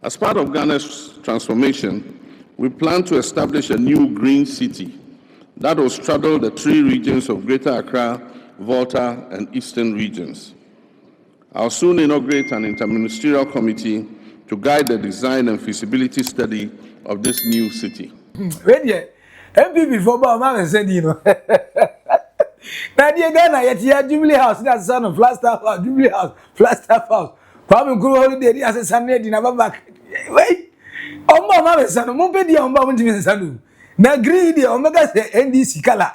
As part of Ghana's transformation, we plan to establish a new green city that will straddle the three regions of Greater Accra, Volta, and Eastern regions. I'll soon inaugurate an interministerial committee to guide the design and feasibility study of this new city. MPP for Mahama said, you know. Nadia Ghana, yet you Jubilee House, that's son of Flagstaff House, Jubilee House, Flagstaff House. Kwame Kuru holiday as a Sunday dinner back. Wait, oh, Mama, son, Mopedi on Bounty Sanu. Na greedy, Omega say NDC color.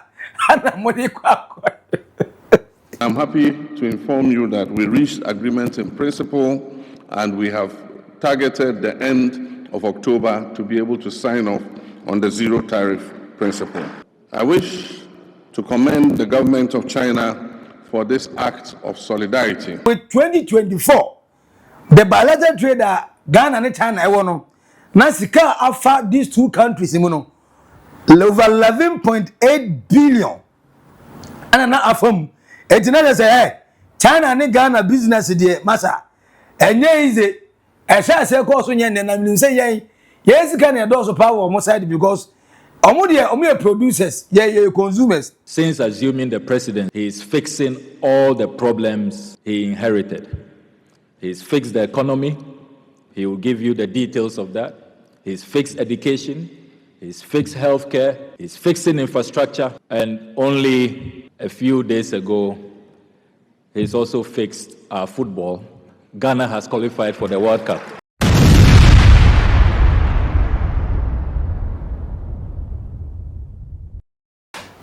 I'm happy to inform you that we reached agreement in principle and we have targeted the end of October to be able to sign off on the zero tariff principle. I wish to commend the government of China for this act of solidarity. With 2024, the bilateral trade Ghana and China, I want to Nasika offer these two countries, over 11.8 billion. And now from it's not say, hey, China and Ghana business de masa. And easy. I shall say, course, when you say, yes, Ghana does power on one side because Omo producers, consumers. Since assuming the president, he is fixing all the problems he inherited. He's fixed the economy. He will give you the details of that. He's fixed education. He's fixed healthcare. He's fixing infrastructure. And only a few days ago, he's also fixed our football. Ghana has qualified for the World Cup.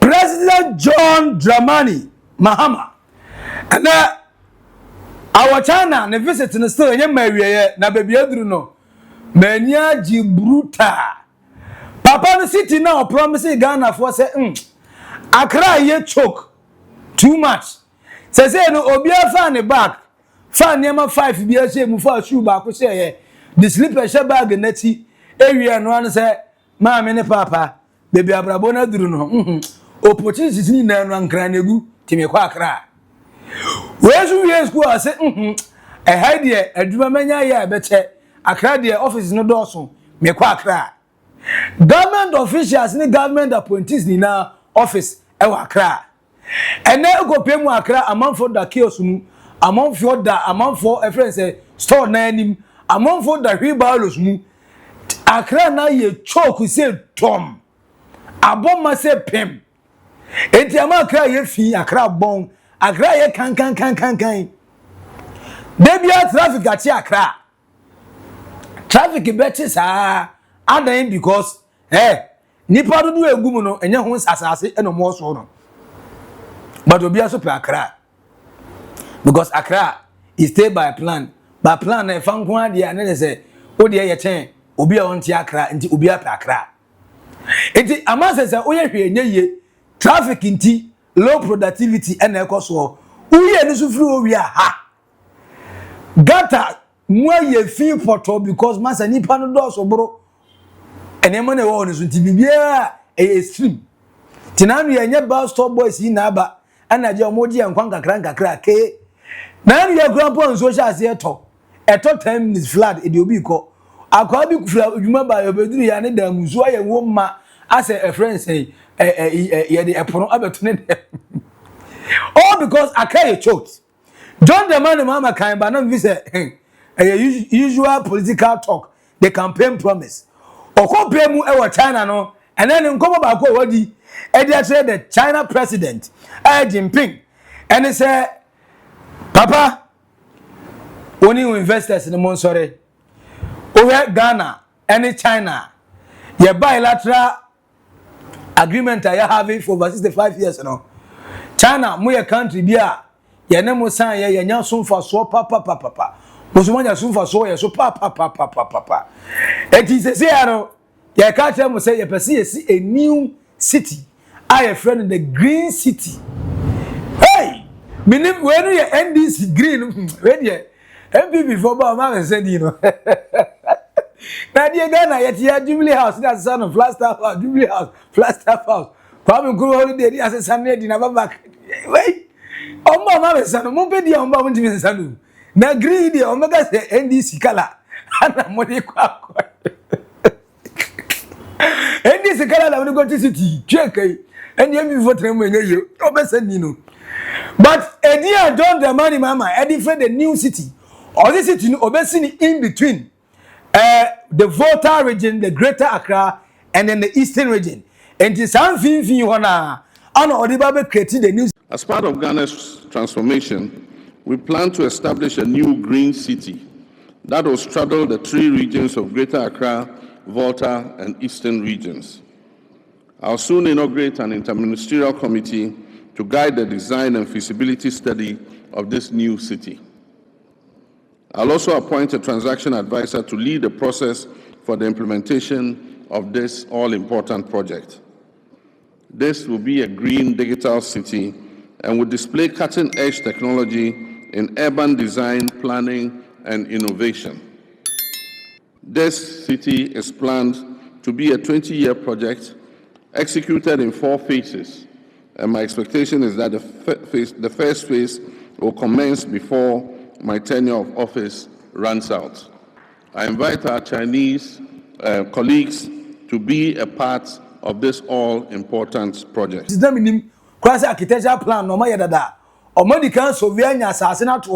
President John Dramani Mahama. And our China, the visit in the store, na baby Adruno, Mania Gibruta. Papa the city now promising Ghana for say, Accra ye choke too much. Say no Obia fan back. Fan Yama 5 BSA Mufa shoe back, say, the slipper share bag and netty area and one say, Mamma Papa, baby Abrabona Druno. Opportunities ni na ran kranegu timi kwa Accra. Wesu years go say e hide aduma manya ya beche Accra the office no doso me kwa Accra. Government officials ni government appointees ni na office e wa Accra. Ene go pay mu Accra amount for the kiosk mu amount for a friend say store na anim amount for the rebalos mu Accra na ye choke say tom aboma say pem. Enti ama Accra ye fi Accra bon Accra ye kan debia traffic ati Accra traffic bechi sa adan because nipa do egu mu no enye ho asase eno mo so no but obia so pe Accra because Accra is stay by plan na fan ko ade na say o de ye chen obia won ti Accra enti obia pe Accra enti ama say oye hwe enye ye traffic inti low productivity and ekoso uye ni sufri owi ha gata mwa ye fi poto because masa nipa no do so bro enema na wo ni so tibibia extreme tinanu ye nya bus stop boys yi na aba ana je omodi enkwan kakra ke na ya grandpa on social ase eto 10 minutes flood e de obi ko akwa bi kufra odwuma ba obeduru ya ne da muzo aye wo ma as a friend say the all because Accra choked. John the man Mama kind but not visit usual political talk, the campaign promise. Or compare mu China no, and then in come back what the said the China president Xi Jinping, and he said, Papa, when you investors in the Monsore, over Ghana and China, your bilateral agreement I have for over 65 years now. China, my country, bia, ya nemo san ya nya sun fa so papa. Musumanya sun fa so ya so papa. It is say ano, ya ka tell mo say ya pese a new city. I a friend in the green city. Hey, minim when you NDC green, when you MPP for Mahama said you know. Nadia Ghana yet ya Jubilee House that's son of Flagstaff House, Jubilee House, Flagstaff House. Kwame Kuru holiday as a Sunday dinner back. Wait, Mama son, Mopedi on Bounty Sanu. Na greedy Omega say NDC color. ana money kwa endi sikala na go to city check and you vote them when you obesani no but edia John Dramani Mahama edi for the new city or this city no obesani in between the Volta region, the Greater Accra, and then the Eastern region. And this something you wanna create the new. As part of Ghana's transformation, we plan to establish a new green city that will straddle the three regions of Greater Accra, Volta, and Eastern regions. I'll soon inaugurate an interministerial committee to guide the design and feasibility study of this new city. I'll also appoint a transaction advisor to lead the process for the implementation of this all-important project. This will be a green digital city and will display cutting-edge technology in urban design, planning, and innovation. This city is planned to be a 20-year project executed in 4 phases, and my expectation is that the first phase will commence before my tenure of office runs out. I invite our Chinese colleagues to be a part of this all-important project. Kwasa architecture plan no ma dada omo kan Soviet nya asase na to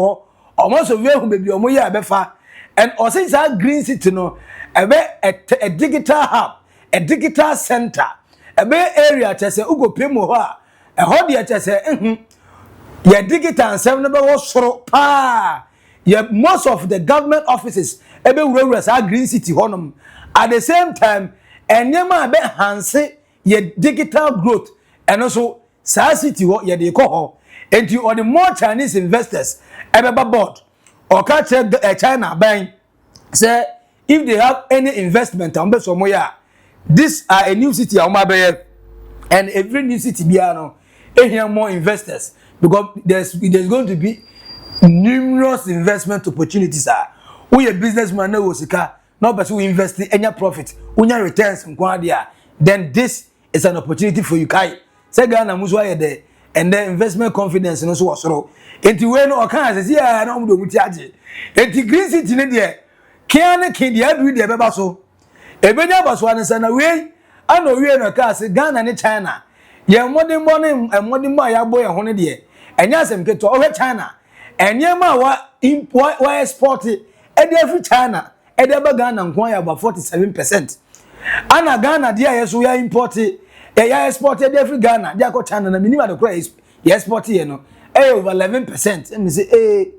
omo Soviet hu bebi omo ya befa and osin sa green city no ebe a digital hub, a digital center, ebe area chese ugo pemo ho a ho de chese ya digital nsem no be wo soro pa ya most of the government offices ebe wura sa green city honom at the same time enyema be hanse ya digital growth and also sa city wo ye de ko ho enti or the more Chinese investors ebeba board or catch China bank say if they have any investment on be so moya this are a new city and every new city bia no here more investors because there's going to be numerous investment opportunities we a businessman no sika no but we invest in any profit unya returns nkwa dia then this is an opportunity for you kai say Ghana muso aye there and the investment confidence no so wasoro enti we no okan say ya na omudo muti age enti green city ne there kiane kin dia du dia beba so ebenya baso ansa na we ana we no ka say Ghana ne China ye modern mo ya boy ho ne there enya asem keto o he China enye ma wa import wa export e dey free China e dey ba Ghana nko ya about 47%. Ana Ghana dia yeso ya import ya export dey free Ghana dia ko China na minimum the ya export here no over 11%. Me say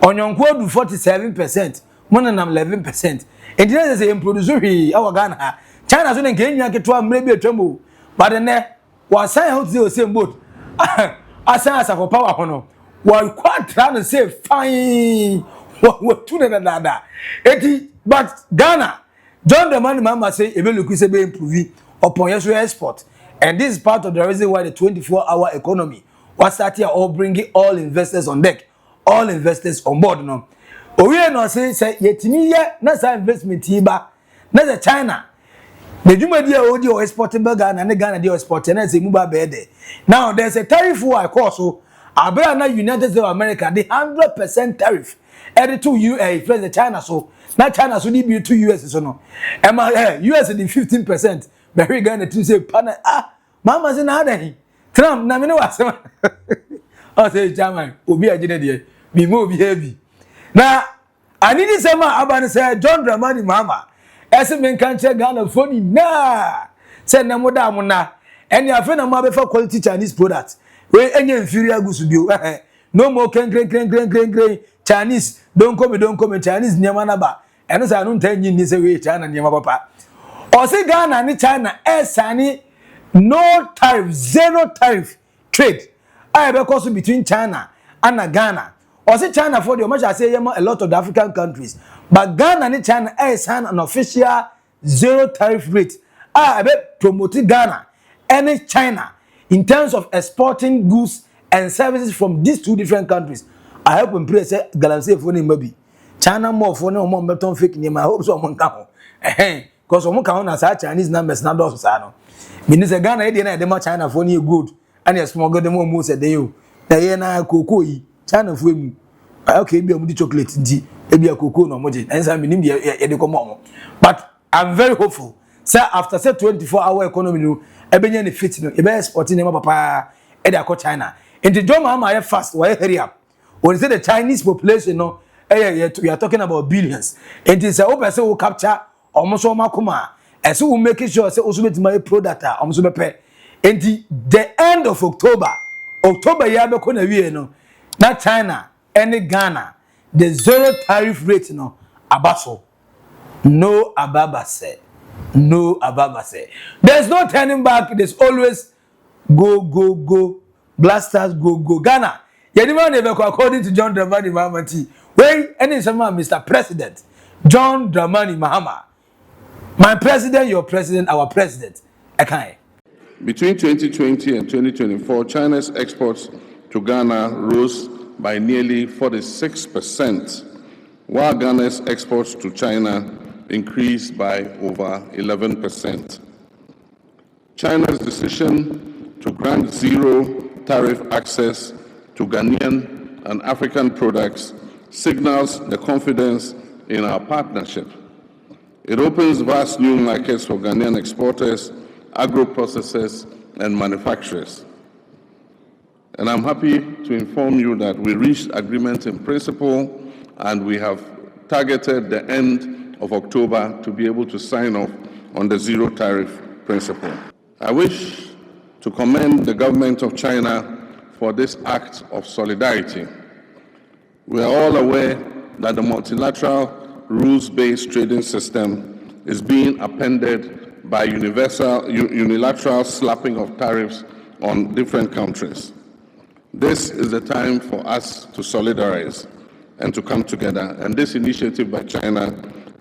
onyonko do 47%, mona nam 11%. And then say produce we our Ghana China so nke enwa keto mrebi etwamo but ne wa sign out the same boat asa for power hono wa kwatra no say fine wa tuna da eti but Ghana John Dramani Mahama say ebe look say be improve upon your export and this is part of the reason why the 24-hour economy was started all bringing all investors on deck, all investors on board no owie no say yetimi ye na sa investment iba na the China the jumadi odi o exporting Ghana na Ghana dey export na say mu ba be there now there's a tariff war also abra na United States of America the 100% tariff added to US the China so na China so dey be to US so no US the 15% very Ghana to say pana mama say na ada Trump na me no wasem o say German obi agine dey me mo obi heavy na anini sema abane say John Dramani Mahama ese men kan che Ghana phone na say na mo da mo na eni afa na mo abefa quality Chinese product we enye inferior goods bio no more green Chinese don't come Chinese nyama na ba eno say anu ntan nyi ni say we China nyama papa o say Ghana ni China esani no tariff zero tariff trade I be cause between China and Ghana or say China for the much I say a lot of the African countries but Ghana and China sign an official zero tariff rate I be promoting Ghana and China in terms of exporting goods and services from these two different countries. I hope and pray say Galamsey for maybe China more for no more beton fake name. I hope someone can because someone can as Chinese numbers not also no means a Ghana dey na dem China for new good and you smuggle them almost a day you na ye na cocoa China for mu okay be am di chocolate ndi ebi akoko no moje ensa minim ye de komo but I'm very hopeful say after say 24-hour economy no ebenya ne fit no e be exporting ne papa e de akọ China into John Mahama ye fast why hurry up when say the Chinese population no we are talking about billions and it's a open say we capture almost all makoma and so we make sure say also bet my product almost be pay and the end of October ya be ko na wie no na China and Ghana the zero tariff rate no abaso no ababase no ababase there's no turning back there's always go blasters go Ghana yeniman never according to John Dramani Mahama when any some Mr. President John Dramani Mahama my president your president our president okay. Between 2020 and 2024, China's exports to Ghana rose by nearly 46%, while Ghana's exports to China increased by over 11%. China's decision to grant zero tariff access to Ghanaian and African products signals the confidence in our partnership. It opens vast new markets for Ghanaian exporters, agro-processors, and manufacturers. And I'm happy to inform you that we reached agreement in principle and we have targeted the end of October to be able to sign off on the zero tariff principle. I wish to commend the government of China for this act of solidarity. We are all aware that the multilateral rules-based trading system is being upended by unilateral slapping of tariffs on different countries. This is the time for us to solidarize and to come together, and this initiative by China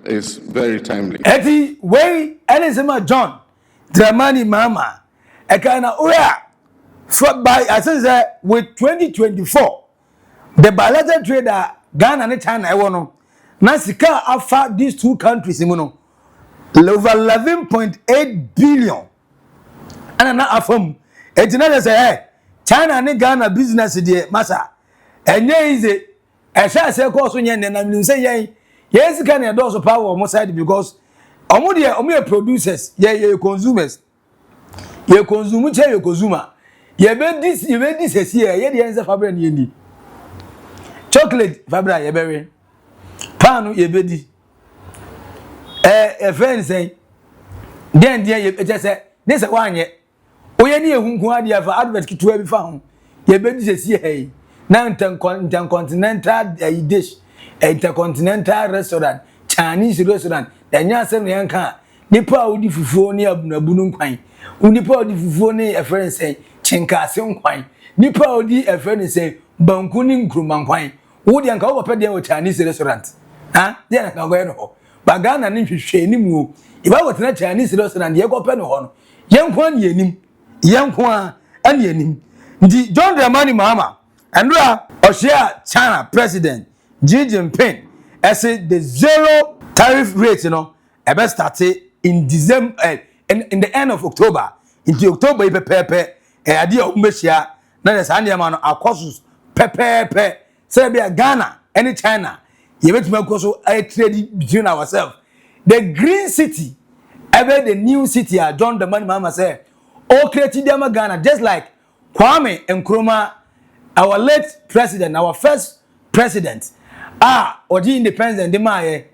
is very timely. Eti way Elisema John Dramani Mahama ekana oya for by I say with 2024 the bilateral trade Ghana and China e no na sika afa these two countries no over 11.8 billion and na afam eti na say China and Ghana business dey masa enye easy e sha say ko so nye na nim say yes can e do so power on side because omo dey omo producers ye consumers ye consume che ye consumer ye be this here ye dey answer fabra na ni chocolate fabra ye be panu ye be di friend say den ye say this one ye oye ni ehunku ade afa advert kitua bi fa ho ye be this here na intercontinental dish intercontinental restaurant Chinese restaurant enya asem ne yanka nipa odi fufuo ni abunabunu nkwan nipa odi fufuo ni a friend say chinkase nkwan nipa odi a friend say banku ni nkruma nkwan wo de anka wo pede o Chinese restaurant de na go no bagana ni hwehwe ni mu iba wo tena Chinese restaurant ye go pe no ho no yenkwan ye nim yenkwan an ye nim ndi John Dramani Mahama andra Oshia China president Xi Jinping as the zero tariff rate started in December in the end of October into October pepe ade o mehia na the sande ma no akosus pepe say be Ghana and China you bet me akoso trade between ourselves the green city ever the new city John Dramani Mahama say all created them Ghana just like Kwame Nkrumah our late president our first president odi independent de maye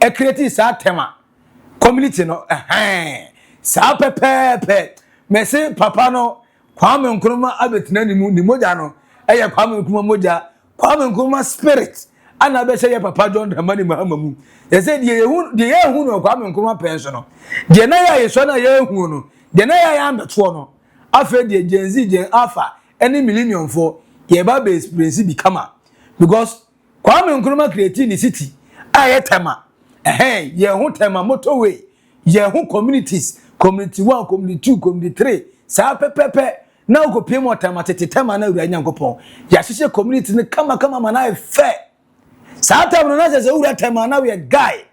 e create sa tema community no sa pepe me say papa no Kwame Nkrumah abetina ni moja no eye Kwame Nkrumah moja Kwame Nkrumah spirit ana be say papa John Dramani Mahama mu they say de ye hu no Kwame Nkrumah pension no de na ya yeso na ye hu no de na ya ambeto no afa de Gen Z Gen Alpha any millennium for ye ba be experience become because Kwame Nkrumah create the city aye tema ye hu tema motorway ye hu communities community 1 community 2 community 3 sa pepepe na go pie mo tema tete tema na ura nyankopon ya hihye community ne kama mana fe sa tema na se ura tema na we guy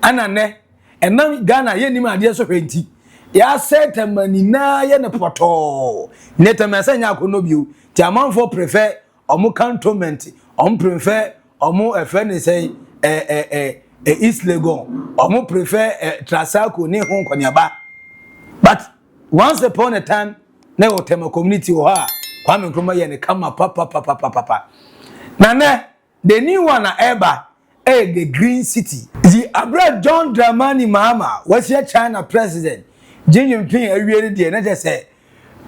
ana ne enam Ghana ye nim ade so hwenti ya se tema ni na ye ne poto ne tema se nya akono biu ti amanfo prefer omo cantonment prefer omo friend say East Legon omo prefer Trasaco ne ho nkonyaba but once upon a time na wo tema community wo ha Kwame Nkrumah ye ne kama papa na the new one na eba the green city the abroad John Dramani Mahama was your China president Xi Jinping awiere de na je say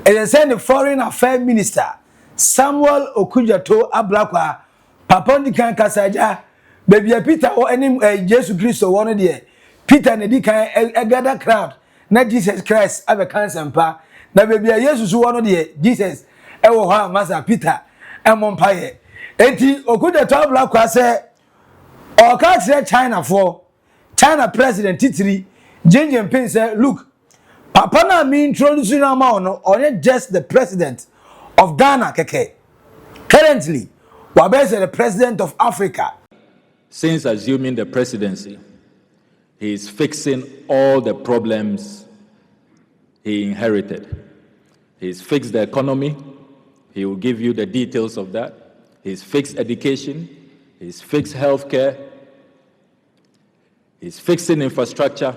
the foreign affairs minister Samuel Okudzato ablakwa papa ndi kan kasaja baby Peter o enim Jesus Christ won de Peter ne di kan gather crowd na Jesus Christ abe kan sempa na baby Jesus won de Jesus e wo ha masa Peter e mompaye enti Okudzato ablakwa say o ka say China president titiri Xi Jinping say look papa na me introduce na ma ono only just the president of Ghana keke currently Wabese the president of Africa. Since assuming the presidency, he is fixing all the problems he inherited. He's fixed the economy. He will give you the details of that. He's fixed education. He's fixed healthcare. He's fixing infrastructure.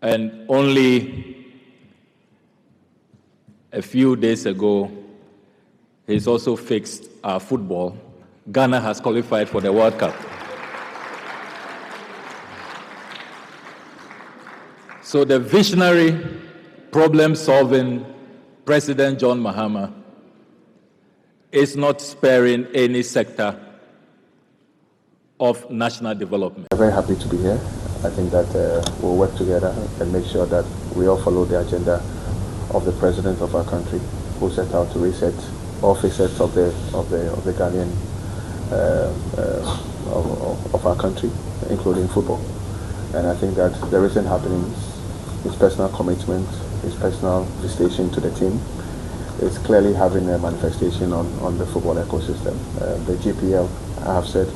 And only a few days ago, he's also fixed our football. Ghana has qualified for the World Cup. So the visionary, problem-solving President John Mahama is not sparing any sector of national development. I'm very happy to be here. I think that we'll work together and make sure that we all follow the agenda of the president of our country, who set out to reset all facets of the Ghanaian of our country, including football. And I think that the recent happenings, his personal commitment, his personal visitation to the team, is clearly having a manifestation on the football ecosystem. The GPL, I have said,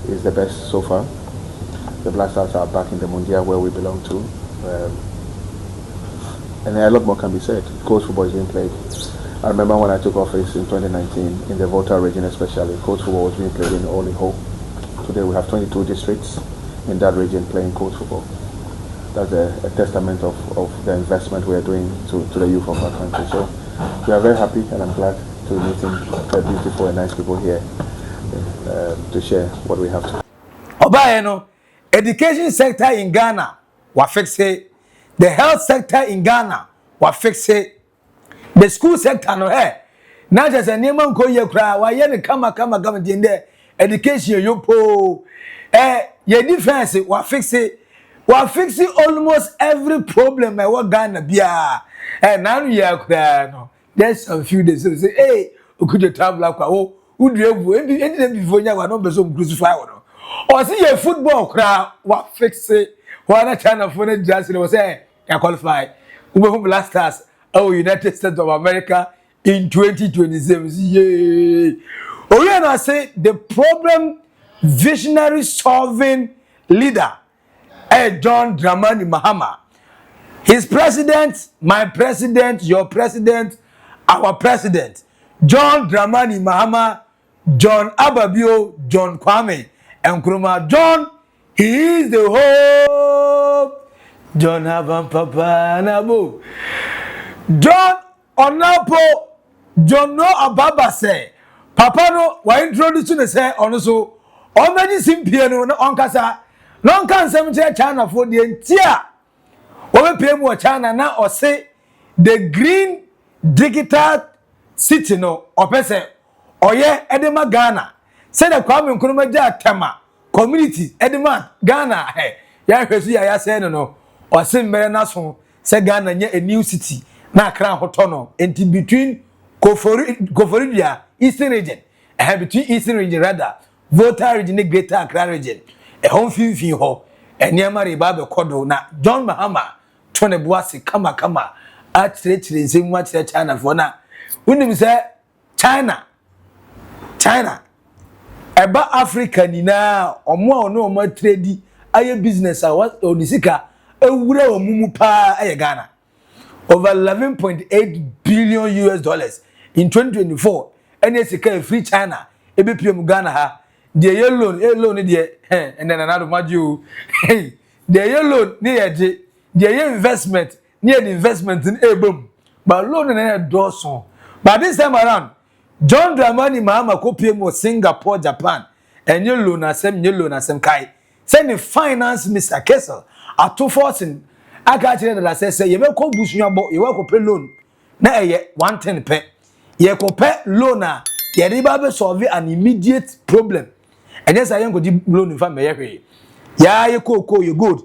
is the best so far. The Black Stars are back in the Mundial where we belong to. And a lot more can be said. Coach football is being played. I remember when I took office in 2019, in the Volta region especially, coach football was being played in Oliho. Today we have 22 districts in that region playing coach football. That's a testament of the investment we are doing to the youth of our country. So we are very happy, and I'm glad to be meeting the beautiful and nice people here to share what we have to. Obayeno, education sector in Ghana, wa fix it. The health sector in Ghana, wa fix it. The school sector no not just a name ko ye kra wa ye ne kama de education yo po ye defense wa fix it almost every problem what Ghana bia now you kra no there's a few days so say hey okude travel kwa wo udrebu enti before nya wa no be so crucify no or see your football kra wa fix it wa na China for na just was say ya qualify we home Black Stars United States of America in 2027. Yay! Oh, yeah, I say the problem visionary solving leader, John Dramani Mahama. His president, my president, your president, our president, John Dramani Mahama, John Ababio, John Kwame Nkrumah. John, he is the hope. John Aban Papa Nabo. John Onapo John no Ababa say Papa no wa introduce ne say ono so o many simpie no onkasa no kan sem che China for the entia o be pay mu China na o say the green digital city no o pese oye edema Ghana say the Kwame Nkrumah ja tema community edema Ghana ya hwesu ya say no o say mere na so say Ghana nya a new city na kran hotono enti between Koforidua Eastern region between Eastern region rather Volta region Greater Accra region hon finfin ho eniama riba be kodo na John Mahama tone boase kama atrechire nsemu akyere China for na unim say China eba Africa ni na omo ono omo trade aye business a onisika ewura omumu pa aye Ghana over 11.8 billion US dollars in 2024 and yes free China ebepiem Ghana ha the loan and then another maju. Hey, the loan near the investment near the investment in a boom. But loan in a doorson. But this time around, John Dramani Mahama copy mo Singapore, Japan, and you loan as some kai. Send the finance Mr. Kessel at 214. I got you that I say you will call bush your boy, you will pay loan. Na ye 110 pe. Ye ko pay loan na ye riba be solve an immediate problem. And yes I go di loan in family ye. Ya ye ko you good.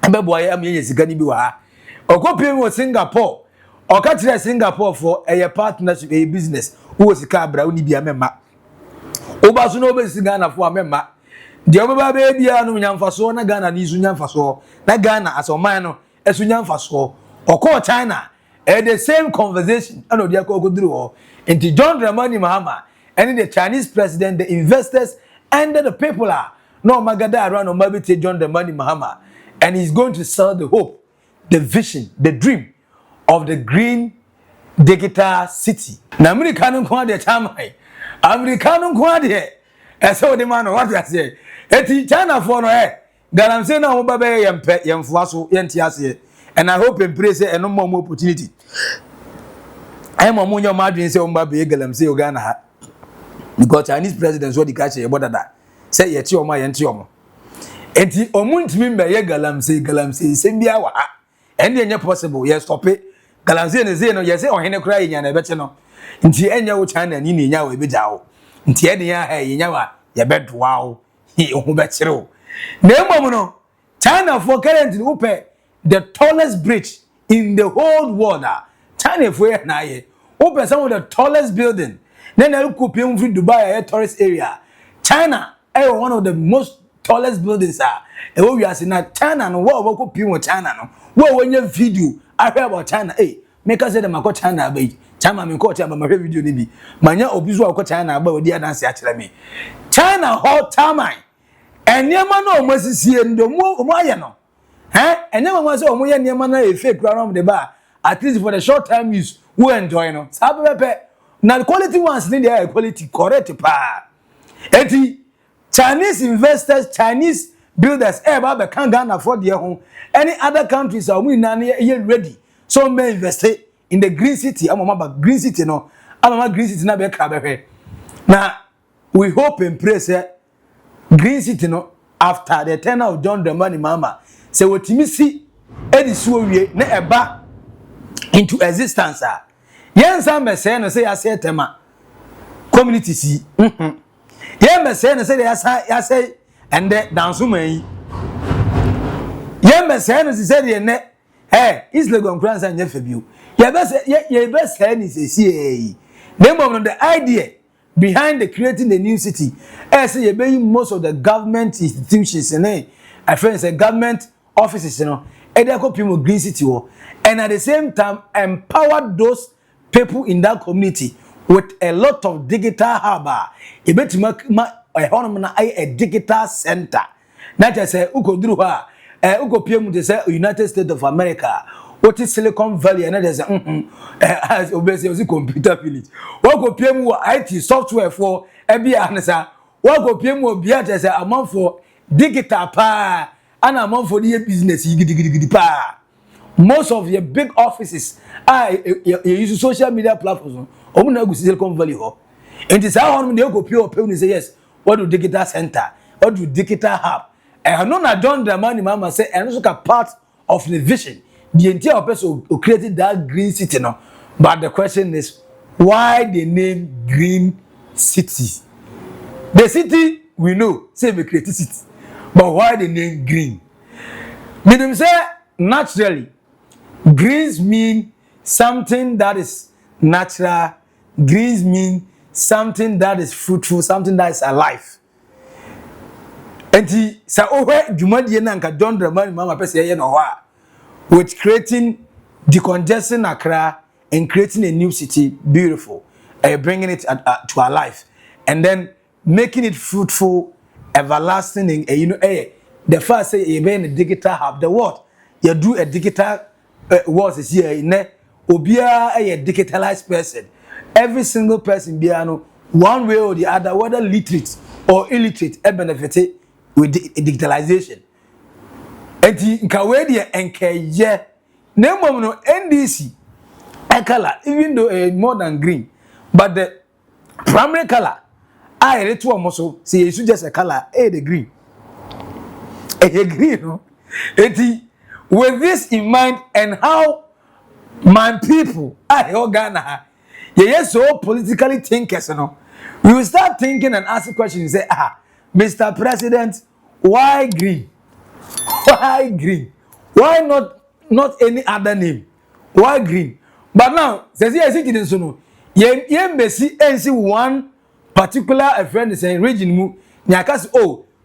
Ebe boy am ye sika ni bi wa ha. Okopie mo Singapore. Oka tire Singapore for a partnership a business. Wo sika abra oni bia memma. Oba so no be sika na for memma. De obaba be bia no nyamfaso na Ghana ni su nyamfaso. Na Ghana as oman no esu nyamfaso. Oko China the same conversation and they go through into John Dramani Mahama and the Chinese president, the investors and the people are no magada around or maybe John Dramani Mahama, and he's going to sell the hope, the vision, the dream of the green digital city. Now American kwade chamai American kwade so the man what I say eti China for no Ghana say na wo ba be yempe yemfuaso yentiase. And I hope and pray say no more opportunity. I am among your madrin say on baby galam say Uganda because Chinese presidents what the catch about that. Say yeti o ma yenti o mo. Enti omuntimi mbe ye galam say sembia wa. And enye possible yes stop it. Galam say no yes say ohene kura nya na bete no. Nti enye wo China ni ni nya wo ebeja wo. Nti ede ya ha nya wa ye bedwa wo. Hi ohu be kire wo. Na emom no China for currently upe the tallest bridge in the whole world. China if we na ye. Open some of the tallest building. Then I could pay from Dubai a tourist area. China one of the most tallest buildings and what we are seeing China and what could pay with China no. What when you video I heard about China make us say them go China be. China me ko China my video ni bi. Manya obizu ko China ba we dey dance actually me. China hot time. And yema no mo sisi ndo mo aye no. And never was oh moya niema na e fake around the bar at least for the short time use we enjoy no sabe na the quality ones need the quality correct pa enti Chinese investors Chinese builders ba be can Ghana afford their home any other countries are we na ready so may invest in the green city amama green city no amama green city na be kra be na we hope and pray say green city no after the tenure of John Dramani Mahama say wotimi si edisuo wie na eba into existence yensa mese no say ase tema community si yen mese no say ya say and danso man yen mese no say de ne islegon kransa nya fabio ye be say ni say the idea behind the creating the new city say ye be most of the government institutions I friends say government offices people green city and at the same time empower those people in that community with a lot of digital hub a digital center not just say uko PM to say United States of America what is Silicon Valley and there's as obviously computer village what go PM IT software for answer what go PM as a amount for digital pa and amount for the business pa. Most of your big offices you use social media platforms omo na go Silicon Valley ho and this how on dey go pay say yes what do digital center what do digital hub and no na John Dramani Mahama say and also part of the vision the entire person who created that green city no but the question is why the name green city the city we know say we create city but why the name green? Meaning say naturally, greens mean something that is natural. Greens mean something that is fruitful, something that is alive. And he say, oh, Jumadi Nanka John Dramani Mahama Pesi with creating decongesting Accra and creating a new city, beautiful, bringing it to our life, and then making it fruitful. Everlasting the first say you be in a digital hub the what you do a digital world is here in obia a digitalized person every single person be one way or the other whether literate or illiterate e benefit with digitalization. Enti nka we de enkaye na mom no NDC a color even though more than green, but the primary color I read to almost say you just a color the green. Green, no? Eti with this in mind and how my people Ghana so politically thinkers, you know, we will start thinking and asking questions. Say, Mr. President, why green? Why green? Why not any other name? Why green? But now, says yes, it is so. Ye Messi NC one particular friend is saying region mu. Nyakas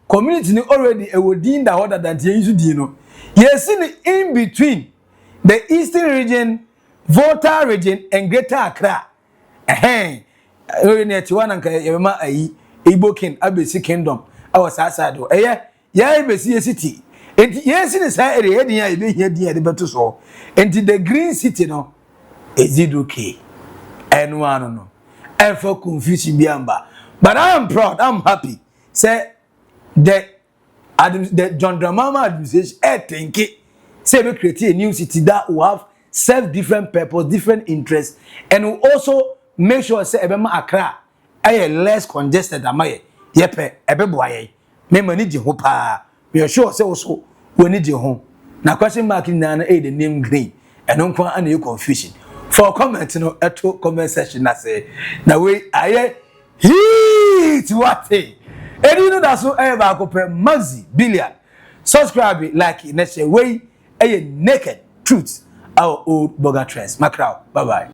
community ni already a wording that other than you know. Yes, in between the eastern region, Volta region, and Greater Accra. Igbo king Abesi kingdom. I was outside. Abesi city. And yes, in this area, the better so. And the green city, no, is it okay? And one no. And for confusion biamba. But I am proud, I'm happy. Say the John Dramama administration, I think it. Say we create a new city that will have serve different purpose, different interests, and will also make sure say Ebema Accra are less congested than my yepe ebeboye. Me mani je ho pa. We are sure say also we need je ho. Na question mark na the name green. And no kwa any confusion. For comment no eto comment section na say na we aye heat what eh. And you know that's so ever go per Maxi Billian. Subscribe, like, next way a naked truth our Oldboga trends. Macrow. Bye bye.